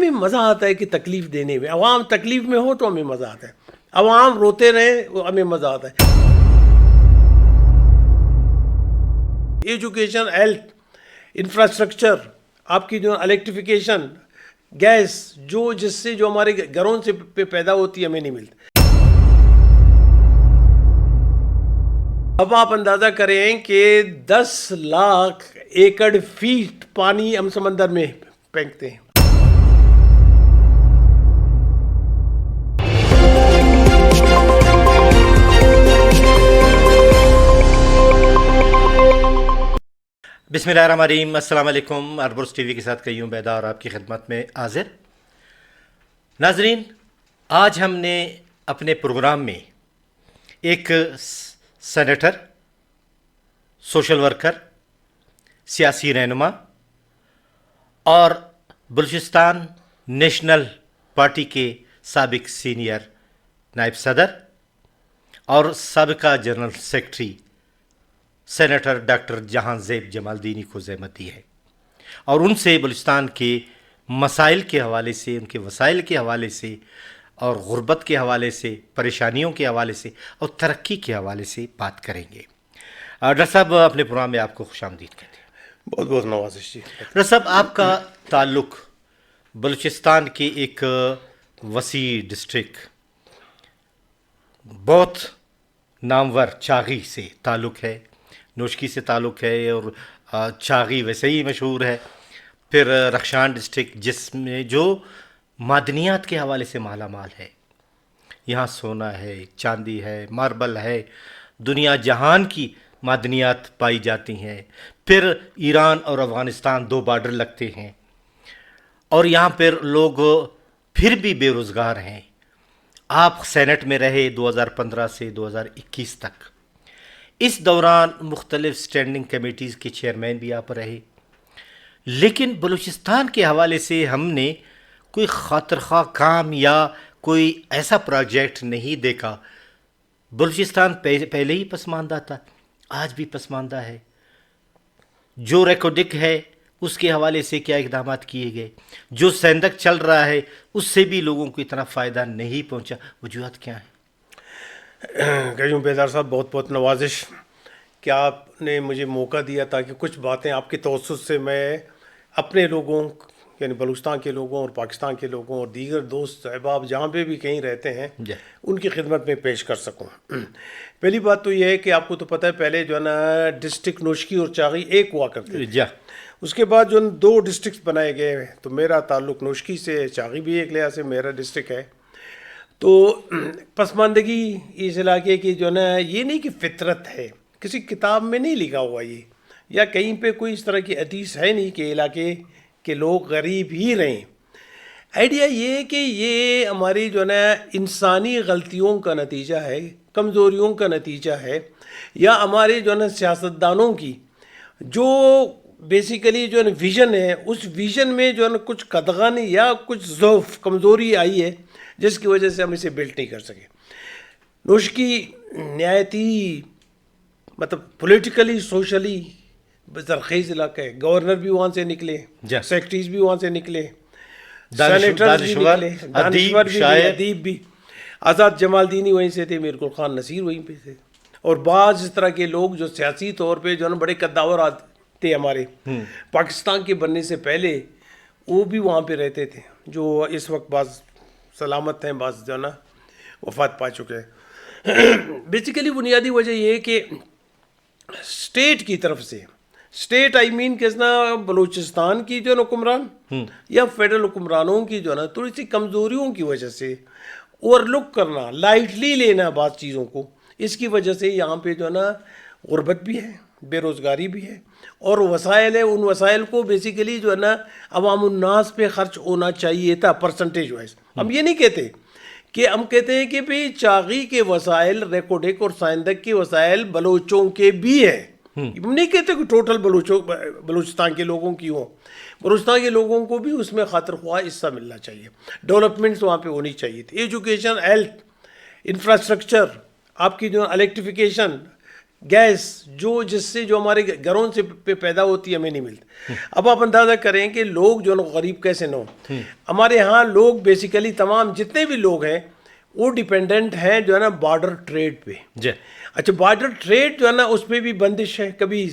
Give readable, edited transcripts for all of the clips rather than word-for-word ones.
ہمیں مزہ آتا ہے کہ تکلیف دینے میں، عوام تکلیف میں ہو تو ہمیں مزہ آتا ہے، عوام روتے رہیں ہمیں مزہ آتا ہے۔ ایجوکیشن، ہیلتھ، انفراسٹرکچر، آپ کی جو الیکٹریفیکیشن، گیس، جس سے جو ہمارے گھروں سے پیدا ہوتی ہے ہمیں نہیں ملتی۔ اب آپ اندازہ کریں کہ 10 لاکھ ایکڑ فیٹ پانی ہم سمندر میں پھینکتے ہیں۔ بسم اللہ الرحمن الرحیم، السلام علیکم۔ اربرس ٹی وی کے ساتھ قیوم بیدا اور آپ کی خدمت میں حاضر۔ ناظرین، آج ہم نے اپنے پروگرام میں ایک سینیٹر، سوشل ورکر، سیاسی رہنما اور بلوچستان نیشنل پارٹی کے سابق سینئر نائب صدر اور سابقہ جنرل سیکرٹری سینیٹر ڈاکٹر جہاں زیب جمال دینی کو زحمت دی ہے، اور ان سے بلوچستان کے مسائل کے حوالے سے، ان کے وسائل کے حوالے سے اور غربت کے حوالے سے، پریشانیوں کے حوالے سے اور ترقی کے حوالے سے بات کریں گے۔ ڈاکٹر صاحب، اپنے پروگرام میں آپ کو خوش آمدید کہتے ہیں۔ بہت بہت نوازش جی۔ ڈاکٹر صاحب، آپ کا تعلق بلوچستان کے ایک وسیع ڈسٹرکٹ، بہت نامور چاغی سے تعلق ہے، نوشکی سے تعلق ہے، اور چاغی ویسے ہی مشہور ہے۔ پھر رخشان ڈسٹرکٹ جس میں جو معدنیات کے حوالے سے مالا مال ہے، یہاں سونا ہے، چاندی ہے، ماربل ہے، دنیا جہان کی معدنیات پائی جاتی ہیں۔ پھر ایران اور افغانستان دو بارڈر لگتے ہیں، اور یہاں پر لوگ پھر بھی بے روزگار ہیں۔ آپ سینٹ میں رہے 2015 سے 2021 تک، اس دوران مختلف اسٹینڈنگ کمیٹیز کے چیئرمین بھی آپ رہے، لیکن بلوچستان کے حوالے سے ہم نے کوئی خاطر خواہ کام یا کوئی ایسا پروجیکٹ نہیں دیکھا۔ بلوچستان پہلے ہی پسماندہ تھا، آج بھی پسماندہ ہے۔ جو ریکارڈک ہے اس کے حوالے سے کیا اقدامات کیے گئے؟ جو سیندک چل رہا ہے اس سے بھی لوگوں کو اتنا فائدہ نہیں پہنچا، وجوہات کیا ہیں؟ قیوم بیدار صاحب، بہت بہت نوازش کہ آپ نے مجھے موقع دیا تاکہ کچھ باتیں آپ کے توسط سے میں اپنے لوگوں، یعنی بلوچستان کے لوگوں اور پاکستان کے لوگوں اور دیگر دوست احباب جہاں پہ بھی کہیں رہتے ہیں ان کی خدمت میں پیش کر سکوں۔ پہلی بات تو یہ ہے کہ آپ کو تو پتہ ہے، پہلے جو ہے نا ڈسٹرکٹ نوشکی اور چاغی ایک ہوا کرتے تھے۔ اس کے بعد جو دو ڈسٹرکٹس بنائے گئے ہیں، تو میرا تعلق نوشکی سے، چاغی بھی ایک لحاظ سے میرا ڈسٹرکٹ ہے۔ تو پسماندگی اس علاقے کی جو ہے نا، یہ نہیں کہ فطرت ہے، کسی کتاب میں نہیں لکھا ہوا یہ، یا کہیں پہ کوئی اس طرح کی حدیث ہے نہیں کہ علاقے کے لوگ غریب ہی رہیں۔ آئیڈیا یہ ہے کہ یہ ہماری جو ہے نا انسانی غلطیوں کا نتیجہ ہے، کمزوریوں کا نتیجہ ہے، یا ہمارے جو ہے نا سیاستدانوں کی جو بیسیکلی جو ہے نا ویژن ہے، اس ویژن میں جو ہے نا کچھ قدغن یا کچھ ضعف، کمزوری آئی ہے، جس کی وجہ سے ہم اسے بلٹ نہیں کر سکے۔ نوشکی نہایتی مطلب پولیٹیکلی، سوشلی زرخیز علاقہ ہے۔ گورنر بھی وہاں سے نکلے، سیکرٹریز بھی وہاں سے نکلے، سینیٹرز بھی نکلے، دانشور بھی، ادیب بھی۔ آزاد جمال دینی وہیں سے تھے، میر گل خان نصیر وہیں پہ تھے، اور بعض اس طرح کے لوگ جو سیاسی طور پہ جو ہے نا بڑے قداور تھے ہمارے پاکستان کے بننے سے پہلے، وہ بھی وہاں پہ رہتے تھے، جو اس وقت بعض سلامت ہیں، بعض جو ہے نا وفات پا چکے ہیں۔ بیسیکلی بنیادی وجہ یہ ہے کہ اسٹیٹ کی طرف سے، اسٹیٹ آئی مین کسنا بلوچستان کی جو ہے نا حکمران یا فیڈرل حکمرانوں کی جو ہے نا تھوڑی سی کمزوریوں کی وجہ سے اوور لک کرنا، لائٹلی لینا بعض چیزوں کو، اس کی وجہ سے یہاں پہ جو ہے نا غربت بھی ہے، بے روزگاری بھی ہے، اور وسائل ہے، ان وسائل کو بیسیکلی جو ہے نا عوام الناس پہ خرچ ہونا چاہیے تھا پرسنٹیج وائز۔ ہم یہ نہیں کہتے کہ، ہم کہتے ہیں کہ بھئی چاغی کے وسائل، ریکوڈک اور سائندک کے وسائل بلوچوں کے بھی ہیں۔ ہم نہیں کہتے کہ ٹوٹل بلوچستان کے لوگوں کی ہوں، بلوچستان کے لوگوں کو بھی اس میں خاطر خواہ حصہ ملنا چاہیے، ڈیولپمنٹس وہاں پہ ہونی چاہیے تھی، ایجوکیشن، ہیلتھ، انفراسٹرکچر، آپ کی جو الیکٹریفیکیشن، گیس جس سے جو ہمارے گھروں سے پیدا ہوتی ہے ہمیں نہیں ملتی. اب آپ اندازہ کریں کہ لوگ جو ہے نا غریب کیسے نہ ہوں. ہمارے ہاں لوگ بیسیکلی تمام جتنے بھی لوگ ہیں وہ ڈیپینڈنٹ ہیں جو ہے نا بارڈر ٹریڈ پہ. جی. اچھا بارڈر ٹریڈ جو ہے نا اس پہ بھی بندش ہے, کبھی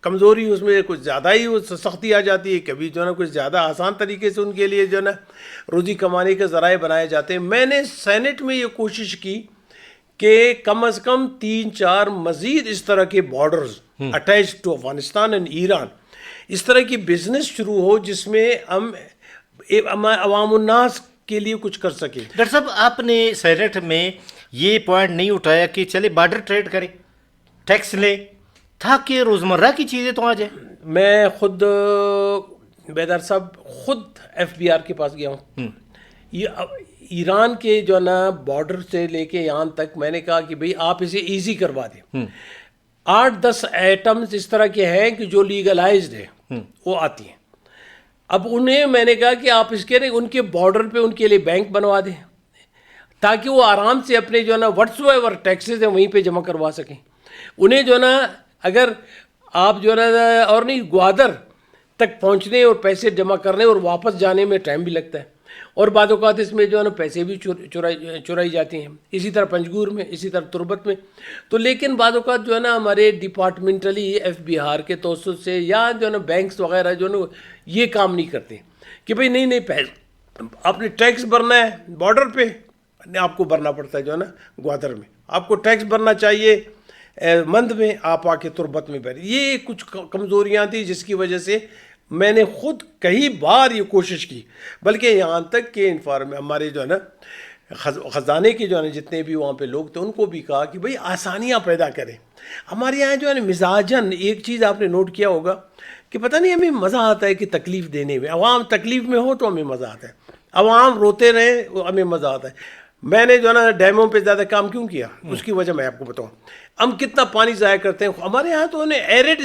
کمزوری اس میں کچھ زیادہ ہی سختی آ جاتی ہے, کبھی جو ہے نا کچھ زیادہ آسان طریقے سے ان کے لیے جو ہے نا روزی کمانے کے ذرائع بنائے جاتے ہیں. میں نے سینٹ میں یہ کوشش کی کہ کم از کم 3-4 مزید اس طرح کے borders attach to Afghanistan and Iran, اس طرح کی بزنس شروع ہو جس میں ہم عوام الناس کے لیے کچھ کر سکیں. ڈاکٹر صاحب آپ نے سینٹ میں یہ پوائنٹ نہیں اٹھایا کہ چلے بارڈر ٹریڈ کریں, ٹیکس لیں, تاکہ روزمرہ کی چیزیں تو آ جائیں. میں خود بیدار صاحب خود FBR کے پاس گیا ہوں. ایران کے جو ہے نا بارڈر سے لے کے یہاں تک میں نے کہا کہ بھئی آپ اسے ایزی کروا دیں. 8-10 آئٹمز اس طرح کے ہیں کہ جو لیگلائزڈ ہیں وہ آتی ہیں. اب انہیں میں نے کہا کہ آپ اس کے ان کے بارڈر پہ ان کے لیے بینک بنوا دیں تاکہ وہ آرام سے اپنے جو ہے نا وٹس ایور ٹیکسز ہیں وہیں پہ جمع کروا سکیں. انہیں جو ہے نا اگر آپ جو ہے نا اور نہیں گوادر تک پہنچنے اور پیسے جمع کرنے اور واپس جانے میں ٹائم بھی لگتا ہے, اور بعض اوقات اس میں جو ہے نا پیسے بھی چرائی جاتی ہیں. اسی طرح پنجگور میں, اسی طرح تربت میں. تو لیکن بعض اوقات جو ہے نا ہمارے ڈپارٹمنٹلی FBR کے توسط سے یا جو ہے نا بینکس وغیرہ جو ہے نا یہ کام نہیں کرتے کہ بھئی نہیں آپ نے ٹیکس بھرنا ہے بارڈر پہ, آپ کو بھرنا پڑتا ہے جو ہے نا گوادر میں, آپ کو ٹیکس بھرنا چاہیے مند میں, آپ آ کے تربت میں بھریں. یہ کچھ کمزوریاں تھیں جس کی وجہ سے میں نے خود کئی بار یہ کوشش کی, بلکہ یہاں تک کہ ہمارے جو ہے نا خزانے کے جو ہے نا جتنے بھی وہاں پہ لوگ تھے ان کو بھی کہا کہ بھئی آسانیاں پیدا کریں. ہمارے یہاں جو ہے نا مزاجن ایک چیز آپ نے نوٹ کیا ہوگا کہ پتہ نہیں ہمیں مزہ آتا ہے کہ تکلیف دینے میں. عوام تکلیف میں ہو تو ہمیں مزہ آتا ہے, عوام روتے رہے ہمیں مزہ آتا ہے. میں نے جو ہے نا ڈیموں پہ زیادہ کام کیوں کیا, اس کی وجہ میں آپ کو بتاؤں. ہم کتنا پانی ضائع کرتے ہیں. ہمارے یہاں تو ایرڈ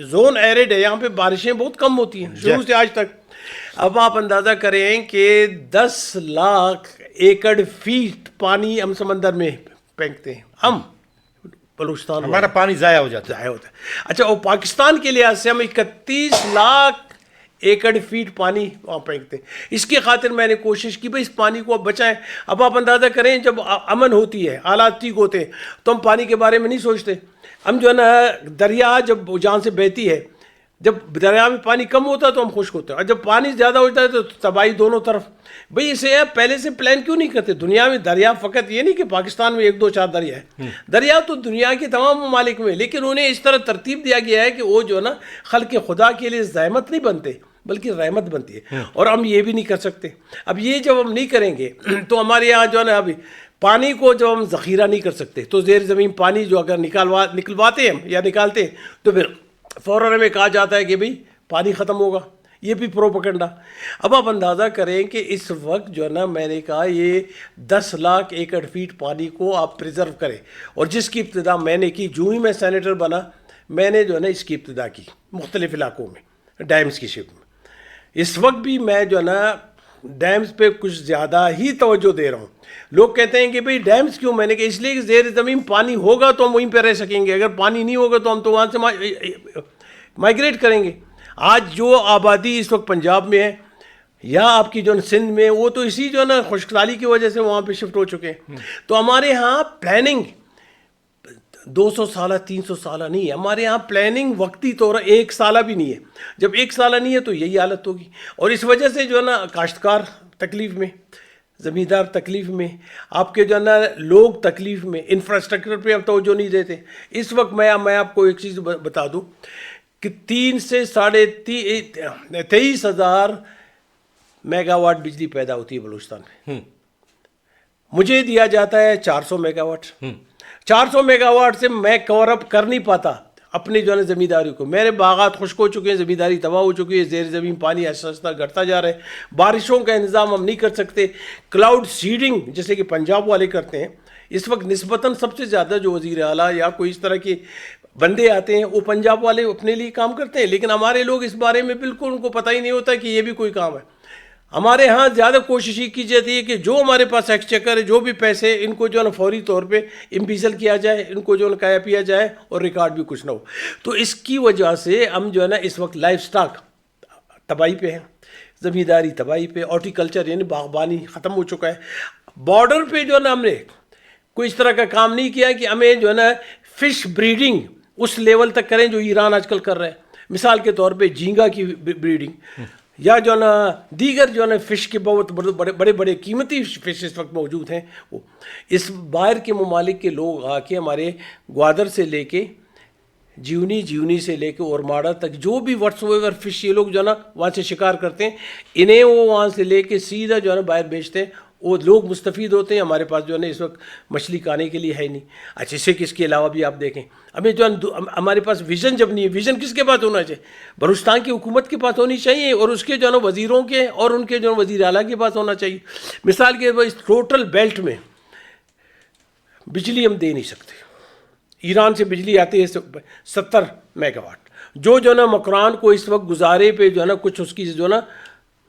زون ایرڈ ہے, یہاں پہ بارشیں بہت کم ہوتی ہیں شروع سے آج تک. اب آپ اندازہ کریں کہ 10 لاکھ ایکڑ فیٹ پانی ہم سمندر میں پھینکتے ہیں, ہم بلوچستان ہمارا پانی ضائع ہو جاتا ہے. اچھا وہ پاکستان کے لحاظ سے ہم 31 لاکھ ایکڑ فیٹ پانی وہاں پھینکتے ہیں. اس کی خاطر میں نے کوشش کی بھئی اس پانی کو اب بچائیں. اب آپ اندازہ کریں جب امن ہوتی ہے, حالات ٹھیک ہوتے ہیں تو ہم پانی کے بارے میں نہیں سوچتے. ہم جو ہے نا دریا جب جہاں سے بہتی ہے, جب دریا میں پانی کم ہوتا ہے تو ہم خشک ہوتے ہیں, اور جب پانی زیادہ ہوتا ہے تو تباہی دونوں طرف. بھئی اسے پہلے سے پلان کیوں نہیں کرتے؟ دنیا میں دریا فقط یہ نہیں کہ پاکستان میں 1-2-4 دریا ہے, دریا تو دنیا کے تمام ممالک میں, لیکن انہیں اس طرح ترتیب دیا گیا ہے کہ وہ جو ہے نا خلق خدا کے لیے زحمت نہیں بنتے بلکہ رحمت بنتی ہے. اور ہم یہ بھی نہیں کر سکتے. اب یہ جب ہم نہیں کریں گے تو ہمارے یہاں جو ہے نا ابھی پانی کو جب ہم ذخیرہ نہیں کر سکتے تو زیر زمین پانی جو اگر نکلواتے ہیں یا نکالتے ہیں تو پھر فوراً ہمیں کہا جاتا ہے کہ بھئی پانی ختم ہوگا. یہ بھی پروپیگنڈا. اب آپ اندازہ کریں کہ اس وقت جو ہے نا میں نے کہا یہ 10 لاکھ ایکڑ فیٹ پانی کو آپ پریزرو کریں, اور جس کی ابتدا میں نے کی جو ہی میں سینیٹر بنا, میں نے جو ہے نا اس کی ابتدا کی مختلف علاقوں میں ڈیمز کی شکل میں. اس وقت بھی میں جو ہے نا ڈیمز پہ کچھ زیادہ ہی توجہ دے رہا ہوں. لوگ کہتے ہیں کہ بھئی ڈیمز کیوں؟ میں نے کہا اس لیے کہ زیر زمین پانی ہوگا تو ہم وہیں پہ رہ سکیں گے, اگر پانی نہیں ہوگا تو ہم تو وہاں سے مائگریٹ کریں گے. آج جو آبادی اس وقت پنجاب میں ہے یا آپ کی جو سندھ میں, وہ تو اسی جو ہے نا خشک سالی کی وجہ سے وہاں پہ شفٹ ہو چکے ہیں. تو ہمارے ہاں پلاننگ 200 سالہ 300 سالہ نہیں ہے, ہمارے یہاں پلاننگ وقتی طور 1 سالہ بھی نہیں ہے. جب 1 سالہ نہیں ہے تو یہی حالت ہوگی, اور اس وجہ سے جو ہے نا کاشتکار تکلیف میں, زمیندار تکلیف میں, آپ کے جو ہے نا لوگ تکلیف میں, انفراسٹرکچر پہ اب توجہ نہیں دیتے. اس وقت میں آپ کو ایک چیز بتا دوں کہ 3 سے 23,000 میگا واٹ بجلی پیدا ہوتی ہے بلوچستان میں. مجھے دیا جاتا ہے 400 میگا واٹ. 400 میگا واٹ سے میں کور اپ کر نہیں پاتا اپنی جو ہے زمینداری کو. میرے باغات خشک ہو چکے ہیں, زمینداری تباہ ہو چکی ہے, زیر زمین پانی آہستہ آہستہ گھٹتا جا رہا ہے, بارشوں کا انتظام ہم نہیں کر سکتے. کلاؤڈ سیڈنگ جیسے کہ پنجاب والے کرتے ہیں, اس وقت نسبتاً سب سے زیادہ جو وزیر اعلیٰ یا کوئی اس طرح کے بندے آتے ہیں وہ پنجاب والے اپنے لیے کام کرتے ہیں, لیکن ہمارے لوگ اس بارے میں بالکل ان کو پتہ ہی نہیں ہوتا کہ یہ بھی کوئی کام ہے. ہمارے ہاں زیادہ کوشش یہ کی جاتی ہے کہ جو ہمارے پاس ایکسچیکر ہے، جو بھی پیسے، ان کو جو ہے نا فوری طور پہ امپیزل کیا جائے، ان کو جو ہے نا کھایا پیا جائے، اور ریکارڈ بھی کچھ نہ ہو. تو اس کی وجہ سے ہم جو ہے نا اس وقت لائف سٹاک تباہی پہ ہیں، زمینداری تباہی پہ، ہارٹیکلچر یعنی باغبانی ختم ہو چکا ہے. بارڈر پہ جو ہے نا ہم نے کوئی اس طرح کا کام نہیں کیا کہ ہمیں جو ہے نا فش بریڈنگ اس لیول تک کریں جو ایران آج کل کر رہا ہے. مثال کے طور پہ جھینگا کی بریڈنگ، یا جو ہے نا دیگر جو ہے نا فش کے بہت بڑے بڑے قیمتی فش اس وقت موجود ہیں. وہ اس باہر کے ممالک کے لوگ آ کے ہمارے گوادر سے لے کے جیونی سے لے کے اورماڑا تک جو بھی واٹس ایور فش یہ لوگ جو ہے نا وہاں سے شکار کرتے ہیں، انہیں وہ وہاں سے لے کے سیدھا جو ہے نا باہر بیچتے ہیں. وہ لوگ مستفید ہوتے ہیں. ہمارے پاس جو ہے نا اس وقت مچھلی کھانے کے لیے ہے نہیں. اچھا، اس سے کس کے علاوہ بھی آپ دیکھیں، ہمیں جو ہے ہمارے پاس ویژن جب نہیں ہے، ویژن کس کے پاس ہونا چاہیے؟ بلوچستان کی حکومت کے پاس ہونی چاہیے، اور اس کے جو ہے نا وزیروں کے اور ان کے جو وزیر اعلیٰ کے پاس ہونا چاہیے. مثال کے اس ٹوٹل بیلٹ میں بجلی ہم دے نہیں سکتے. ایران سے بجلی آتی ہے 70 میگا واٹ، جو ہے نا مکران کو اس وقت گزارے پہ جو ہے نا کچھ اس کی جو ہے نا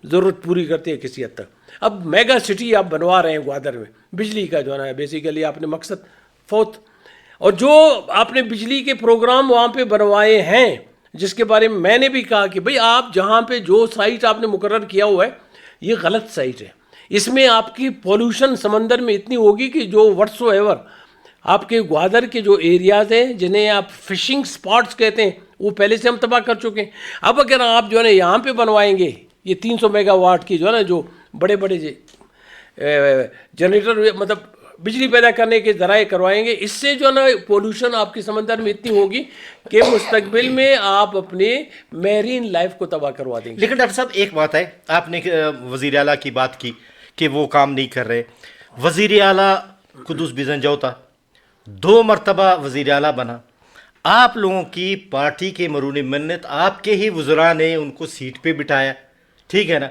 ضرورت پوری کرتے ہیں کسی حد تک. اب میگا سٹی آپ بنوا رہے ہیں گوادر میں، بجلی کا جو ہے نا بیسیکلی آپ نے مقصد فوت، اور جو آپ نے بجلی کے پروگرام وہاں پہ بنوائے ہیں، جس کے بارے میں نے بھی کہا کہ بھئی آپ جہاں پہ جو سائٹ آپ نے مقرر کیا ہوا ہے یہ غلط سائٹ ہے. اس میں آپ کی پولوشن سمندر میں اتنی ہوگی کہ جو وٹس ایور آپ کے گوادر کے جو ایریاز ہیں جنہیں آپ فشنگ سپاٹس کہتے ہیں وہ پہلے سے ہم تباہ کر چکے ہیں. اب اگر آپ جو ہے نا یہاں پہ بنوائیں گے یہ 300 میگا واٹ کی جو ہے نا جو بڑے بڑے جنریٹر مطلب بجلی پیدا کرنے کے ذرائع کروائیں گے، اس سے جو ہے نا پولوشن آپ کے سمندر میں اتنی ہوگی کہ مستقبل میں آپ اپنے میرین لائف کو تباہ کروا دیں گے. لیکن ڈاکٹر صاحب ایک بات ہے، آپ نے وزیر اعلیٰ کی بات کی کہ وہ کام نہیں کر رہے. وزیر اعلیٰ قدوس بیزنجوتا 2 مرتبہ وزیر اعلیٰ بنا. آپ لوگوں کی پارٹی کے مرون منت آپ کے ہی وزراء نے ان کو سیٹ پہ بٹھایا، ٹھیک ہے نا،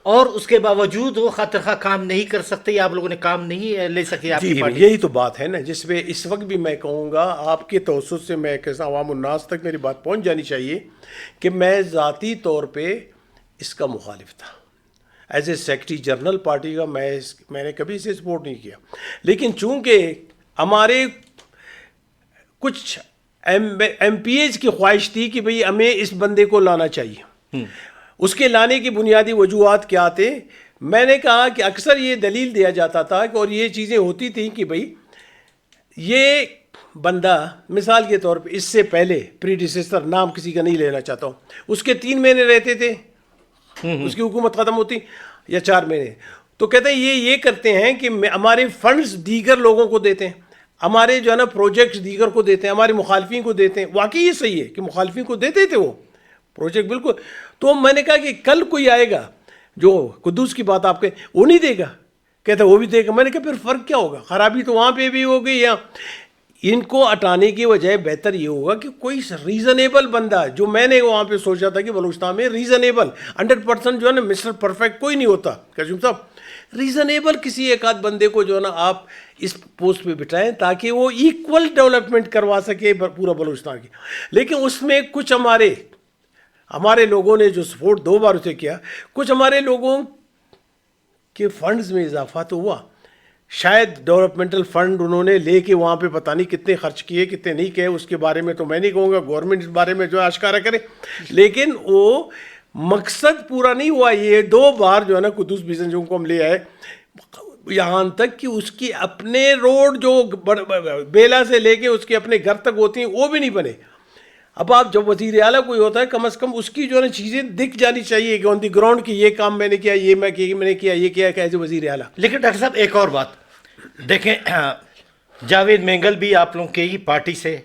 اور اس کے باوجود وہ خاطر خواہ کام نہیں کر سکتے، آپ لوگوں نے کام نہیں لے سکے آپ کی پارٹی. یہی تو بات ہے نا جس میں اس وقت بھی میں کہوں گا آپ کے توسط سے میں کیسا عوام الناس تک میری بات پہنچ جانی چاہیے کہ میں ذاتی طور پہ اس کا مخالف تھا. As a secretary general party کا میں نے کبھی اسے سپورٹ نہیں کیا، لیکن چونکہ ہمارے کچھ ایم پی ایز کی خواہش تھی کہ بھئی ہمیں اس بندے کو لانا چاہیے. اس کے لانے کی بنیادی وجوہات کیا تھے؟ میں نے کہا کہ اکثر یہ دلیل دیا جاتا تھا اور یہ چیزیں ہوتی تھیں کہ بھئی یہ بندہ مثال کے طور پہ اس سے پہلے پریڈیسیسر، نام کسی کا نہیں لینا چاہتا ہوں، اس کے 3 مہینے رہتے تھے، اس کی حکومت ختم ہوتی، یا 4 مہینے. تو کہتے ہیں یہ کرتے ہیں کہ ہمارے فنڈز دیگر لوگوں کو دیتے ہیں، ہمارے جو ہے نا پروجیکٹس دیگر کو دیتے ہیں، ہمارے مخالفین کو دیتے ہیں. واقعی یہ صحیح ہے کہ مخالفین کو دیتے تھے وہ پروجیکٹ، بالکل. تو میں نے کہا کہ کل کوئی آئے گا جو قدوس کی بات آپ کے وہ نہیں دے گا، کہتا وہ بھی دے گا. میں نے کہا پھر فرق کیا ہوگا؟ خرابی تو وہاں پہ بھی ہوگی. یا ان کو ہٹانے کی وجہ بہتر یہ ہوگا کہ کوئی ریزنیبل بندہ، جو میں نے وہاں پہ سوچا تھا کہ بلوچستان میں ریزنیبل 100% جو ہے نا مسٹر پرفیکٹ کوئی نہیں ہوتا قاسم صاحب، ریزنیبل کسی ایک آدھ بندے کو جو ہے نا آپ اس پوسٹ پہ بٹھائیں تاکہ وہ ایکول ڈیولپمنٹ کروا سکے پورا بلوچستان کی. لیکن اس میں کچھ ہمارے لوگوں نے جو سپورٹ 2 بار اسے کیا، کچھ ہمارے لوگوں کے فنڈز میں اضافہ تو ہوا، شاید ڈیولپمنٹل فنڈ انہوں نے لے کے وہاں پہ پتہ نہیں کتنے خرچ کیے کتنے نہیں کیے، اس کے بارے میں تو میں نہیں کہوں گا، گورنمنٹ اس بارے میں جو ہے اشکارا کرے. لیکن وہ مقصد پورا نہیں ہوا. یہ 2 بار جو ہے نا قدوس بیزنجو کو ہم لے آئے یہاں تک کہ اس کی اپنے روڈ جو بیلا سے لے کے اس کے اپنے گھر تک ہوتی ہیں وہ بھی نہیں بنے. اب آپ جب وزیر اعلیٰ کوئی ہوتا ہے کم از کم اس کی جو ہے نا چیزیں دکھ جانی چاہیے کہ آن دی گراؤنڈ کی یہ کام میں نے کیا، یہ میں نے کیا، یہ کیا ایز اے وزیر اعلیٰ. لیکن ڈاکٹر صاحب ایک اور بات دیکھیں، جاوید مینگل بھی آپ لوگوں کے ہی پارٹی سے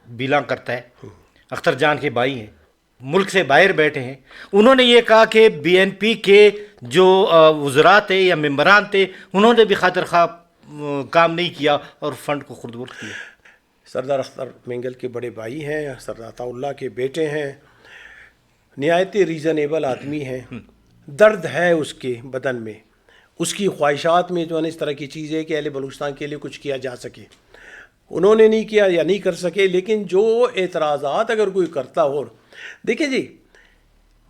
بلانگ کرتا ہے، اختر جان کے بھائی ہیں، ملک سے باہر بیٹھے ہیں. انہوں نے یہ کہا کہ بی این پی کے جو وزراء تھے یا ممبران تھے انہوں نے بھی خاطر خواہ کام نہیں کیا اور فنڈ کو خرد برد کیا. سردار اختر مینگل کے بڑے بھائی ہیں، سردار عطا اللہ کے بیٹے ہیں، نہایت ریزنیبل آدمی ہیں. درد ہے اس کے بدن میں، اس کی خواہشات میں جو ہے نا اس طرح کی چیز ہے کہ اہل بلوچستان کے لیے کچھ کیا جا سکے. انہوں نے نہیں کیا یا نہیں کر سکے. لیکن جو اعتراضات اگر کوئی کرتا ہو، دیکھیں جی